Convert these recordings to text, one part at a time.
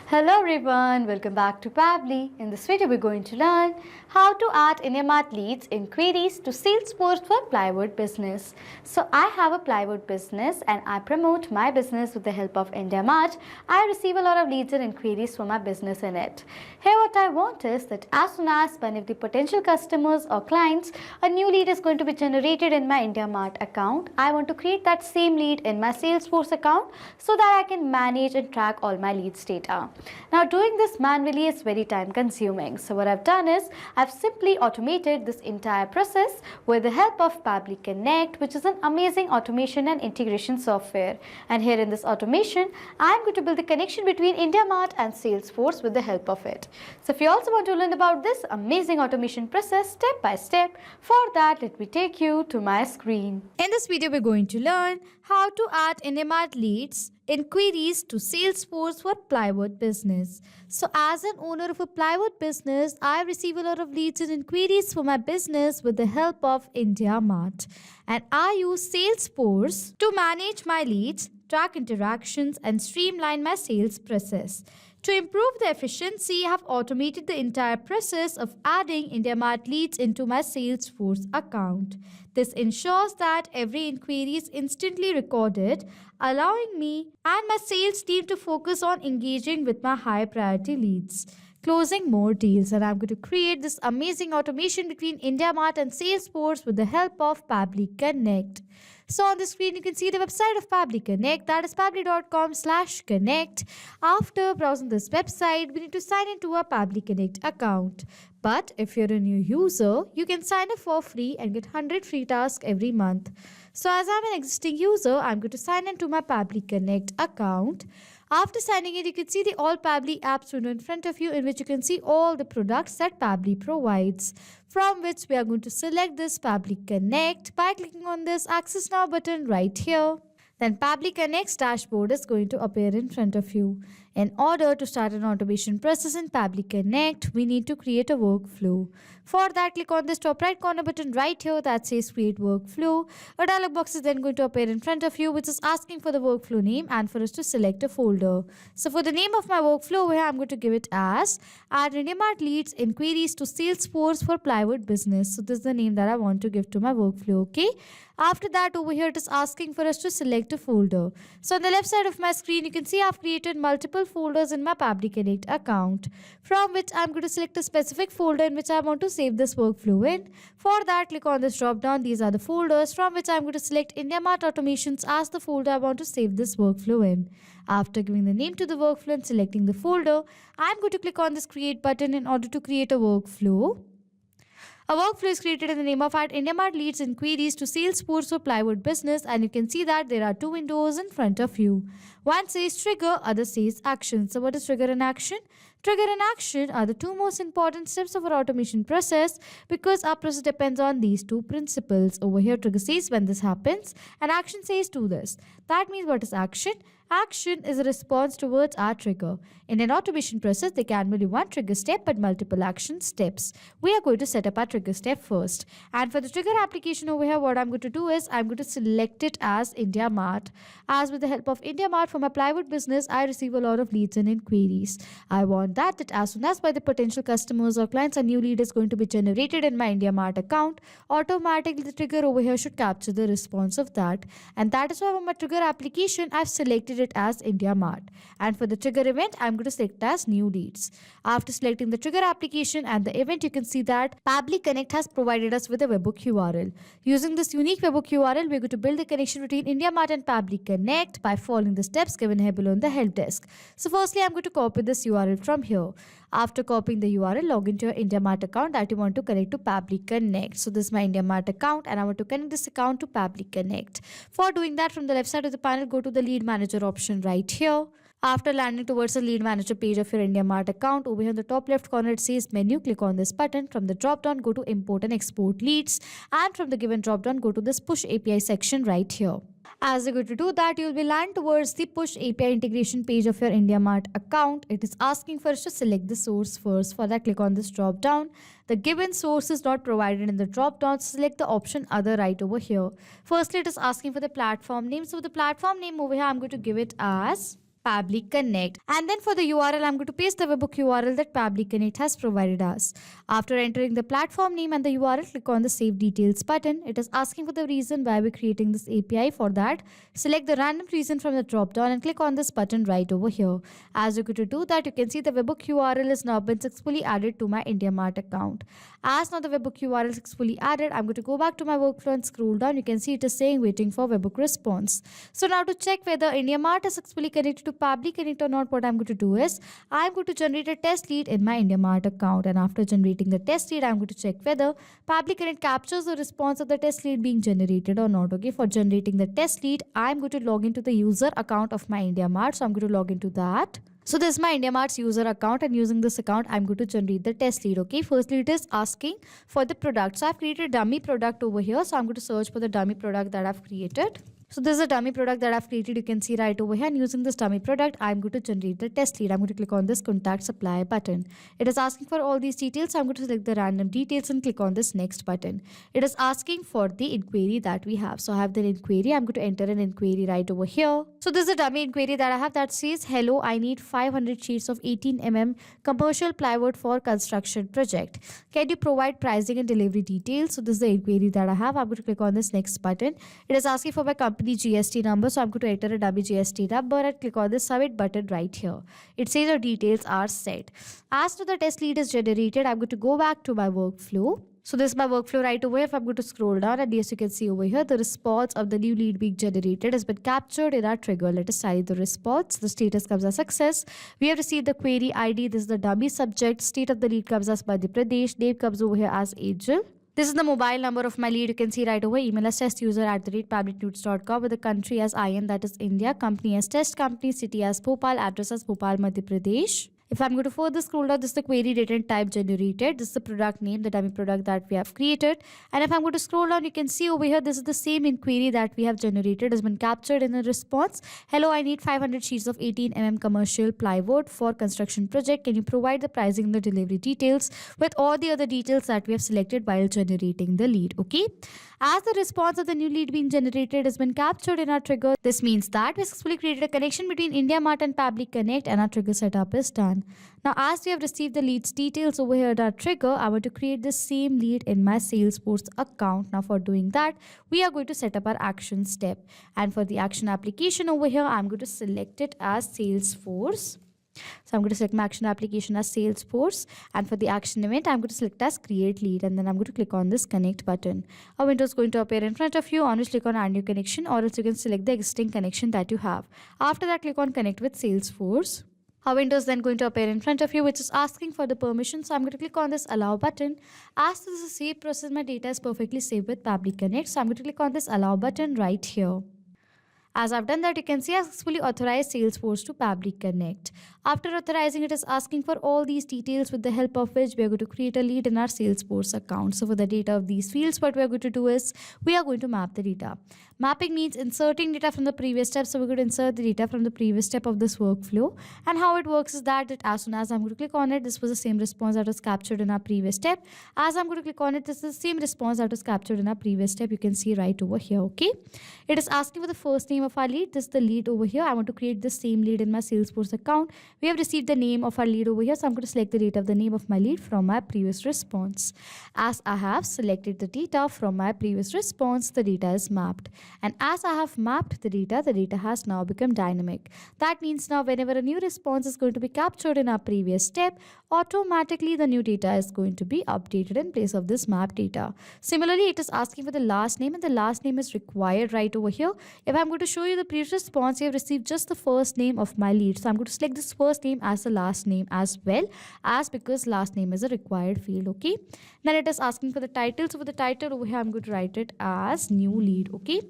Hello everyone, welcome back to Pably. In this video we're going to learn how to add IndiaMart leads in queries to Salesforce for plywood business. So I have a plywood business and I promote my business with the help of IndiaMart. I receive a lot of leads and inquiries for my business in it. Here what I want is that as soon as one of the potential customers or clients, a new lead is going to be generated in my IndiaMart account, I want to create that same lead in my Salesforce account so that I can manage and track all my leads data. Now doing this manually is very time consuming. So what I've done is I've simply automated this entire process with the help of Pably Connect, which is an amazing automation and integration software. And here in this automation, I'm going to build the connection between IndiaMart and Salesforce with the help of it. So if you also want to learn about this amazing automation process step by step, for that let me take you to my screen. In this video, we're going to learn how to add IndiaMart leads in queries to Salesforce for plywood business. So as an owner of a plywood business, I receive a lot of leads and inquiries for my business with the help of IndiaMart. And I use Salesforce to manage my leads, track interactions, and streamline my sales process. To improve the efficiency, I have automated the entire process of adding IndiaMart leads into my Salesforce account. This ensures that every inquiry is instantly recorded, allowing me and my sales team to focus on engaging with my high priority leads, closing more deals. And I'm going to create this amazing automation between IndiaMart and Salesforce with the help of Pably Connect. So on the screen, you can see the website of Pably Connect, that is pably.com/connect. After browsing this website, we need to sign into our Pably Connect account. But if you're a new user, you can sign up for free and get 100 free tasks every month. So as I'm an existing user, I'm going to sign into my Pably Connect account. After signing in, you can see the All Pably apps window in front of you, in which you can see all the products that Pably provides, from which we are going to select this Pably Connect by clicking on this Access Now button right here. Then Pably Connect's dashboard is going to appear in front of you. In order to start an automation process in Pably Connect, we need to create a workflow. For that, click on this top right corner button right here that says Create Workflow. A dialog box is then going to appear in front of you, which is asking for the workflow name and for us to select a folder. So for the name of my workflow here, I'm going to give it as Add IndiaMart Leads Inquiries to Salesforce for Plywood Business. So this is the name that I want to give to my workflow, okay? After that, over here, it is asking for us to select a folder. So on the left side of my screen, you can see I've created multiple folders in my Pably Connect account, from which I'm going to select a specific folder in which I want to save this workflow in. For that, click on this drop down. These are the folders from which I'm going to select IndiaMart Automations as the folder I want to save this workflow in. After giving the name to the workflow and selecting the folder, I'm going to click on this Create button in order to create a workflow. A workflow is created in the name of Add IndiaMart Leads Inquiries to Salesforce for Plywood Business, and you can see that there are two windows in front of you. One says Trigger, other says Action. So what is Trigger and Action? Trigger and Action are the two most important steps of our automation process because our process depends on these two principles. Over here, Trigger says when this happens and Action says do this. That means what is Action? Action is a response towards our trigger. In an automation process, there can be only one trigger step but multiple action steps. We are going to set up our trigger step first. And for the trigger application over here, what I'm going to do is I'm going to select it as IndiaMart. As with the help of IndiaMart for my plywood business, I receive a lot of leads and inquiries. I want that as soon as by the potential customers or clients, a new lead is going to be generated in my IndiaMart account, automatically the trigger over here should capture the response of that. And that is why for my trigger application, I've selected it as IndiaMart. And for the trigger event, I'm going to select as new leads. After selecting the trigger application and the event, you can see that Pably Connect has provided us with a webhook URL. Using this unique webhook URL, we're going to build the connection between IndiaMart and Pably Connect by following the steps given here below in the help desk. So firstly, I'm going to copy this URL from here. After copying the URL, log into your IndiaMart account that you want to connect to Pably Connect. So this is my IndiaMart account and I want to connect this account to Pably Connect. For doing that, from the left side of the panel, go to the Lead Manager option right here. After landing towards the Lead Manager page of your IndiaMart account, over here in the top left corner it says Menu. Click on this button. From the drop down, go to Import and Export Leads, and from the given drop down, go to this Push API section right here. As you're going to do that, you'll be land towards the Push API integration page of your IndiaMart account. It is asking for us to select the source first. For that, click on this drop down. The given source is not provided in the drop down. Select the option Other right over here. Firstly, it is asking for the platform name. So the platform name over here, I'm going to give it as Pabbly Connect. And then for the URL, I'm going to paste the webhook URL that Pabbly Connect has provided us. After entering the platform name and the URL, click on the Save Details button. It is asking for the reason why we're creating this API. For that, select the random reason from the drop down and click on this button right over here. As you're going to do that, you can see the webhook URL is now been successfully added to my IndiaMart account. As now the webhook URL is successfully added, I'm going to go back to my workflow and scroll down. You can see it is saying waiting for webhook response. So now to check whether IndiaMart is successfully connected to Pabbly Connect or not, what I'm going to do is I'm going to generate a test lead in my IndiaMart account. And after generating the test lead, I'm going to check whether Pabbly Connect captures the response of the test lead being generated or not. Okay, for generating the test lead, I'm going to log into the user account of my IndiaMart. So I'm going to log into that. So this is my IndiaMart's user account, and using this account, I'm going to generate the test lead. Okay, firstly, it is asking for the product. So I've created a dummy product over here. So I'm going to search for the dummy product that I've created. So this is a dummy product that I've created. You can see right over here. And using this dummy product, I'm going to generate the test lead. I'm going to click on this contact supplier button. It is asking for all these details. So I'm going to select the random details and click on this next button. It is asking for the inquiry that we have. So I have the inquiry. I'm going to enter an inquiry right over here. So this is a dummy inquiry that I have that says, hello, I need 500 sheets of 18 commercial plywood for construction project. Can you provide pricing and delivery details? So this is the inquiry that I have. I'm going to click on this next button. It is asking for my company GST number. So I'm going to enter a dummy GST number and click on the submit button right here. It says your details are set. As to the test lead is generated, I'm going to go back to my workflow. So this is my workflow right over here. If I'm going to scroll down, and yes, you can see over here, the response of the new lead being generated has been captured in our trigger. Let us tally the response. The status comes as success. We have received the query ID. This is the dummy subject. State of the lead comes as Madhya Pradesh. Name comes over here as Angel. This is the mobile number of my lead. You can see right over. Email as testuser@pabblytudes.com with the country as IN, that is India. Company as test company. City as Bhopal. Address as Bhopal, Madhya Pradesh. If I'm going to further scroll down, this is the query date and type generated. This is the product name, the dummy product that we have created. And if I'm going to scroll down, you can see over here, this is the same inquiry that we have generated has been captured in the response. Hello, I need 500 sheets of 18 commercial plywood for construction project. Can you provide the pricing and the delivery details with all the other details that we have selected while generating the lead? Okay. As the response of the new lead being generated has been captured in our trigger, this means that we successfully created a connection between IndiaMart and Pabbly Connect, and our trigger setup is done. Now, as we have received the lead's details over here at our trigger, I want to create the same lead in my Salesforce account. Now, for doing that, we are going to set up our action step. And for the action application over here, I'm going to select it as Salesforce. So I'm going to select my action application as Salesforce, and for the action event, I'm going to select as create lead, and then I'm going to click on this connect button. A window is going to appear in front of you, on which click on add new connection, or else you can select the existing connection that you have. After that, click on connect with Salesforce. A window is then going to appear in front of you, which is asking for the permission. So I'm going to click on this allow button. As this is a saved process, my data is perfectly saved with Pabbly Connect. So I'm going to click on this allow button right here. As I've done that, you can see I successfully authorized Salesforce to Pabbly Connect. After authorizing, it is asking for all these details, with the help of which we are going to create a lead in our Salesforce account. So for the data of these fields, what we are going to do is we are going to map the data. Mapping means inserting data from the previous step. So we're going to insert the data from the previous step of this workflow. And how it works is that as soon as I'm going to click on it, this was the same response that was captured in our previous step. As I'm going to click on it, this is the same response that was captured in our previous step. You can see right over here. Okay. It is asking for the first name of our lead. This is the lead over here. I want to create the same lead in my Salesforce account. We have received the name of our lead over here. So I'm going to select the data of the name of my lead from my previous response. As I have selected the data from my previous response, the data is mapped. And as I have mapped the data has now become dynamic. That means now whenever a new response is going to be captured in our previous step, automatically the new data is going to be updated in place of this mapped data. Similarly, it is asking for the last name, and the last name is required right over here. If I'm going to show you the previous response, you have received just the first name of my lead. So I'm going to select this first name as the last name as well, as because last name is a required field. Okay. Then it is asking for the title. So for the title over here, I'm going to write it as new lead. Okay.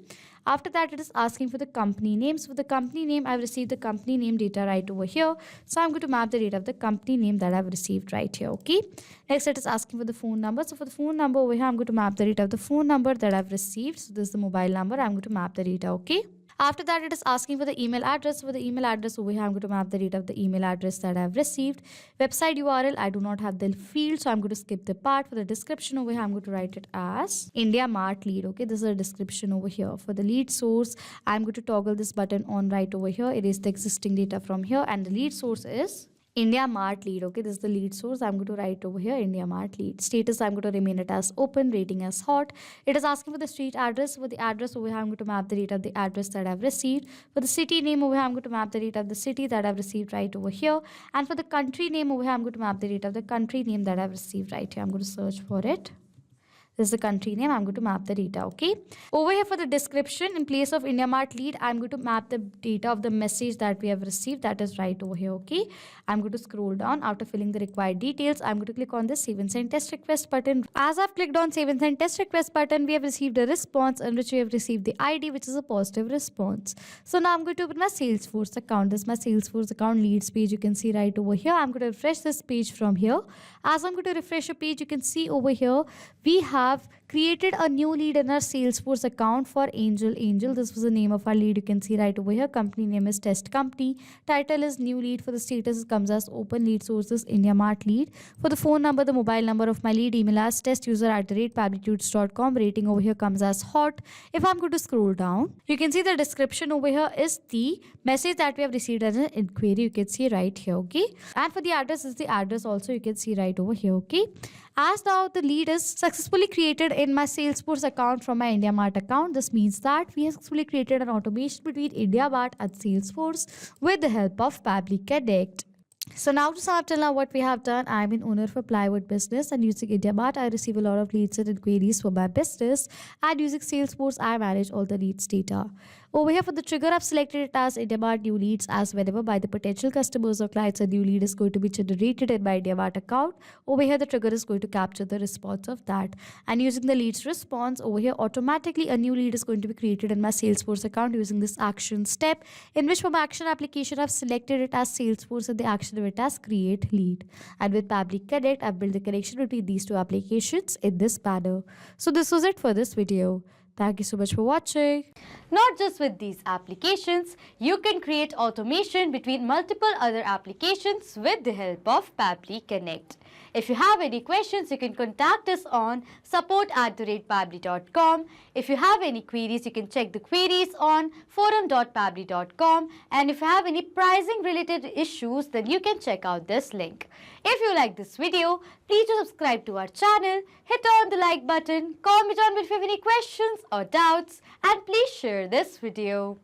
After that, it is asking for the company name. So for the company name, I've received the company name data right over here. So I'm going to map the data of the company name that I've received right here. Okay. Next, it is asking for the phone number. So for the phone number over here, I'm going to map the data of the phone number that I've received. So this is the mobile number. I'm going to map the data. Okay. After that, it is asking for the email address. For the email address over here, I'm going to map the data of the email address that I've received. Website URL, I do not have the field, so I'm going to skip the part. For the description over here, I'm going to write it as India Mart lead. Okay, this is a description over here. For the lead source, I'm going to toggle this button on right over here. It is the existing data from here, and the lead source is India Mart lead. Okay, this is the lead source. I'm going to write over here India Mart lead. Status, I'm going to remain it as open, rating as hot. It is asking for the street address. For the address over here, I'm going to map the data of the address that I've received. For the city name over here, I'm going to map the data of the city that I've received right over here. And for the country name over here, I'm going to map the data of the country name that I've received right here. I'm going to search for it. This is the country name. I'm going to map the data, okay? Over here for the description, in place of India Mart lead, I'm going to map the data of the message that we have received. That is right over here, okay? I'm going to scroll down. After filling the required details, I'm going to click on the Save and Send Test Request button. As I've clicked on Save and Send Test Request button, we have received a response in which we have received the ID, which is a positive response. So now I'm going to open my Salesforce account. This is my Salesforce account leads page. You can see right over here. I'm going to refresh this page from here. As I'm going to refresh a page, you can see over here, we have created a new lead in our Salesforce account for Angel. This was the name of our lead. You can see right over here. Company name is Test Company. Title is new lead. For the status, it comes as open. Lead source is India Mart lead. For the phone number, the mobile number of my lead, email as testuser@pablitudes.com. Rating over here comes as hot. If I'm going to scroll down, you can see the description over here is the message that we have received as an inquiry. You can see right here, okay? And for the address is the address also. You can see right over here, okay? As now the lead is successfully created in my Salesforce account from my India Mart account, this means that we have successfully created an automation between India Mart and Salesforce with the help of Pabbly Connect. So now to sum up till now what we have done, I'm an owner for plywood business, and using India Mart, I receive a lot of leads and inquiries for my business, and using Salesforce, I manage all the leads data. Over here for the trigger, I've selected it as India Mart new leads, as whenever by the potential customers or clients a new lead is going to be generated in my India Mart account, over here the trigger is going to capture the response of that. And using the leads response, over here automatically a new lead is going to be created in my Salesforce account using this action step, in which for my action application I've selected it as Salesforce and the action of it as create lead. And with Pabbly Connect, I've built the connection between these two applications in this manner. So this was it for this video. Thank you so much for watching. Not just with these applications, you can create automation between multiple other applications with the help of Pabbly Connect. If you have any questions, you can contact us on support@pabbly.com. If you have any queries, you can check the queries on forum.pabbly.com. And if you have any pricing related issues, then you can check out this link. If you like this video, please do subscribe to our channel, hit on the like button, comment on if you have any questions or doubts, and please share this video.